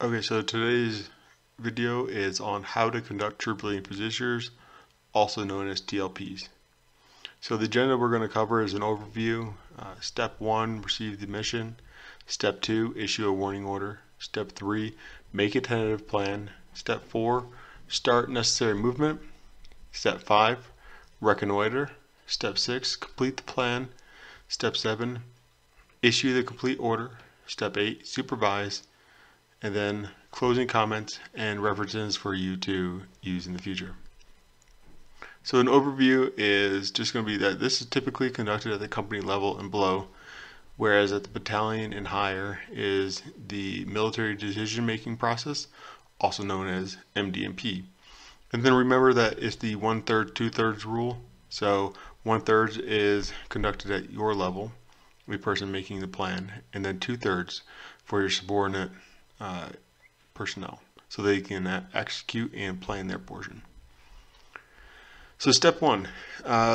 Okay, so today's video is on how to conduct troop leading procedures, also known as TLPs. So the agenda we're going to cover is an overview. Step 1, receive the mission. Step 2, issue a warning order. Step 3, make a tentative plan. Step 4, start necessary movement. Step 5, reconnoiter. Step 6, complete the plan. Step 7, issue the complete order. Step 8, supervise. And then closing comments and references for you to use in the future. So an overview is just going to be that this is typically conducted at the company level and below, whereas at the battalion and higher is the military decision-making process, also known as MDMP. And then remember that it's the 1/3, 2/3 rule. So 1/3 is conducted at your level, the person making the plan, and then 2/3 for your subordinate personnel, so they can execute and plan their portion. So step 1,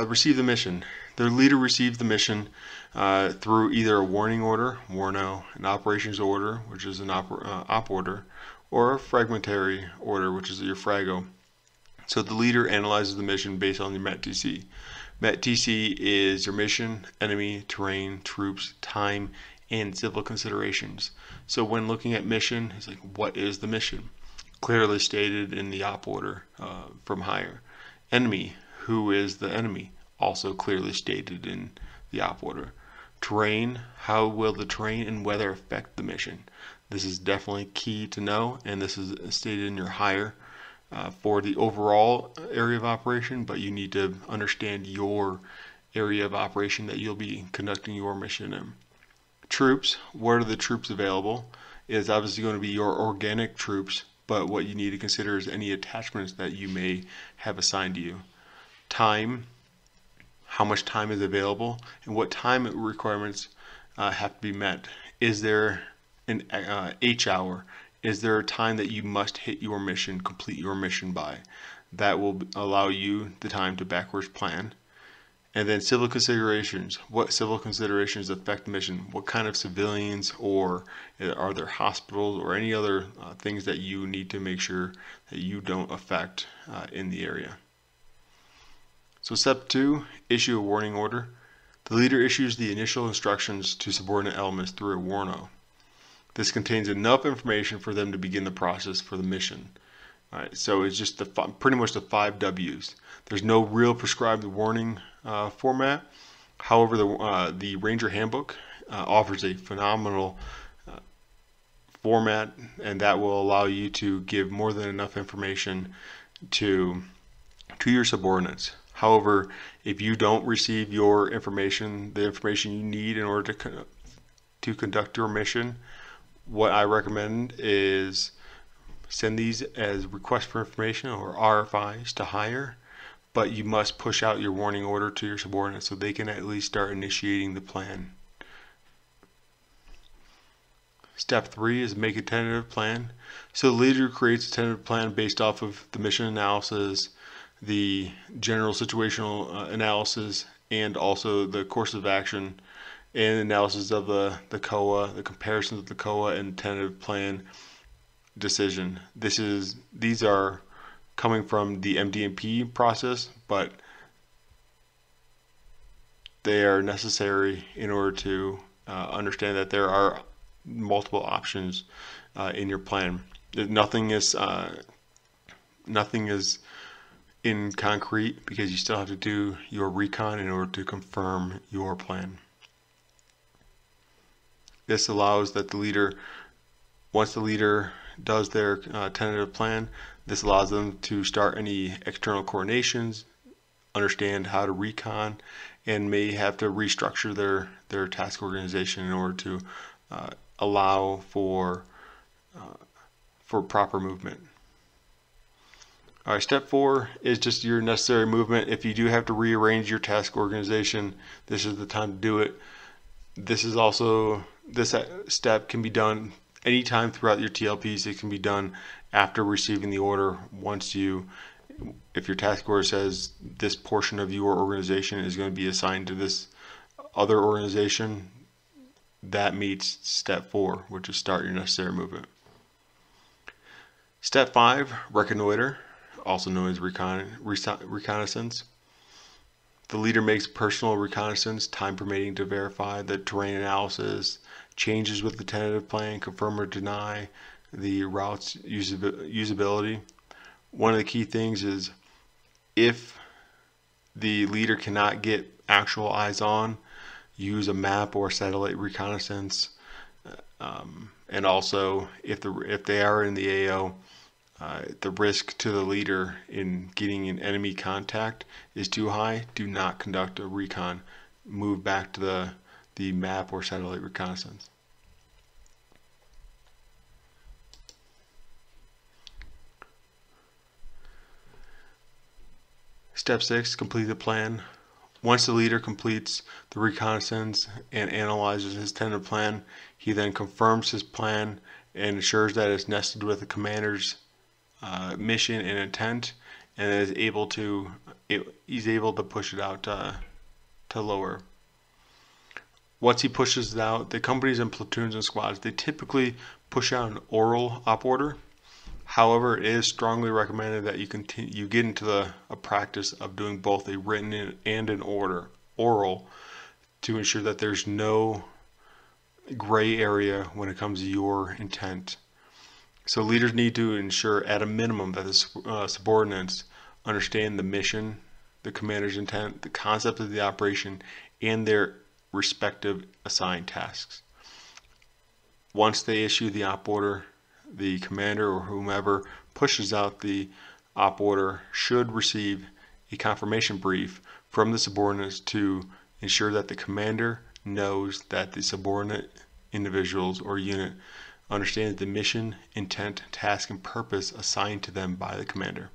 receive the mission. The leader receives the mission through either a warning order, warno, an operations order, which is an op order, or a fragmentary order, which is your frago. So the leader analyzes the mission based on your MET-TC. MET-TC is your mission, enemy, terrain, troops, time, and civil considerations. So when looking at mission, it's like, what is the mission? Clearly stated in the op order from higher. Enemy, who is the enemy? Also clearly stated in the op order. Terrain, how will the terrain and weather affect the mission? This is definitely key to know, and this is stated in your higher for the overall area of operation, but you need to understand your area of operation that you'll be conducting your mission in. Troops, what are the troops available? Is obviously going to be your organic troops, but what you need to consider is any attachments that you may have assigned to you. Time, how much time is available, and what time requirements have to be met. Is there an H hour? Is there a time that you must hit your mission, complete your mission by? That will allow you the time to backwards plan. And then civil considerations. What civil considerations affect the mission? What kind of civilians, or are there hospitals or any other things that you need to make sure that you don't affect in the area? So step 2, issue a warning order. The leader issues the initial instructions to subordinate elements through a warno. This contains enough information for them to begin the process for the mission. All right, so it's just pretty much the 5 W's. There's no real prescribed warning format. However, the Ranger Handbook offers a phenomenal format, and that will allow you to give more than enough information to your subordinates. However, if you don't receive your information, the information you need in order to conduct your mission, what I recommend is send these as requests for information or RFIs to higher, but you must push out your warning order to your subordinates so they can at least start initiating the plan. Step 3 is make a tentative plan. So the leader creates a tentative plan based off of the mission analysis, the general situational analysis, and also the course of action and analysis of the COA, the comparisons of the COA and tentative plan decision. These are coming from the MDMP process, but they are necessary in order to understand that there are multiple options in your plan. Nothing is in concrete, because you still have to do your recon in order to confirm your plan. This allows that the leader, once the leader does their tentative plan, this allows them to start any external coordinations, understand how to recon, and may have to restructure their task organization in order to allow for proper movement. All right, step 4 is just your necessary movement. If you do have to rearrange your task organization, this is the time to do it. This step can be done anytime throughout your TLPs. It can be done after receiving the order. If your task order says this portion of your organization is going to be assigned to this other organization, that meets step 4, which is start your necessary movement. Step 5, reconnoiter, also known as reconnaissance. The leader makes personal reconnaissance, time permitting, to verify the terrain analysis, changes with the tentative plan, confirm or deny the route's usability. One of the key things is if the leader cannot get actual eyes on, use a map or satellite reconnaissance. And also, if they are in the AO, the risk to the leader in getting an enemy contact is too high, do not conduct a recon. Move back to the map or satellite reconnaissance. Step 6, complete the plan. Once the leader completes the reconnaissance and analyzes his tentative plan, he then confirms his plan and ensures that it's nested with the commander's mission and intent, and he's able to push it out to lower. Once he pushes it out, the companies and platoons and squads, they typically push out an oral op order. However, it is strongly recommended that you get into a practice of doing both a written and an oral to ensure that there's no gray area when it comes to your intent. So leaders need to ensure at a minimum that the subordinates understand the mission, the commander's intent, the concept of the operation, and their respective assigned tasks. Once they issue the op order, the commander or whomever pushes out the op order should receive a confirmation brief from the subordinates to ensure that the commander knows that the subordinate individuals or unit understands the mission, intent, task, and purpose assigned to them by the commander.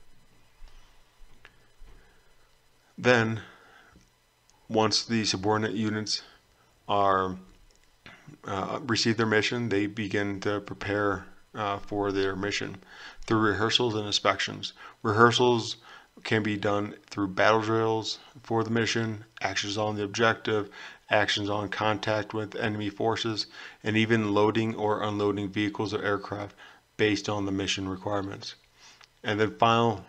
Then, once the subordinate units are receive their mission, they begin to prepare for their mission through rehearsals and inspections. Rehearsals can be done through battle drills for the mission, actions on the objective, actions on contact with enemy forces, and even loading or unloading vehicles or aircraft based on the mission requirements. And then final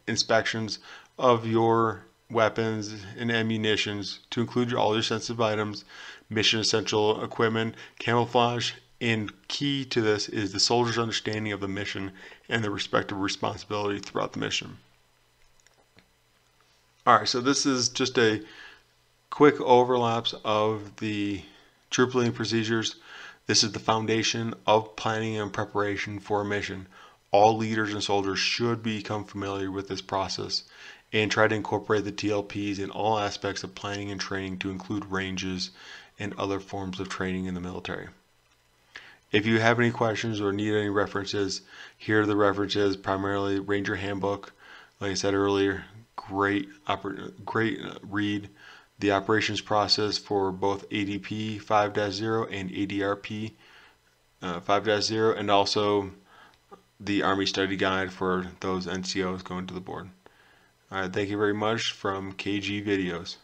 inspections of your weapons and ammunitions to include all your sensitive items, mission essential equipment, camouflage, and key to this is the soldier's understanding of the mission and their respective responsibility throughout the mission. Alright, so this is just a quick overlaps of the troop leading procedures. This is the foundation of planning and preparation for a mission. All leaders and soldiers should become familiar with this process and try to incorporate the TLPs in all aspects of planning and training to include ranges and other forms of training in the military. If you have any questions or need any references, here are the references, primarily Ranger Handbook. Like I said earlier, great read. The operations process for both ADP 5.0 and ADRP 5.0, and also the Army Study Guide for those NCOs going to the board. Alright, thank you very much from KG Videos.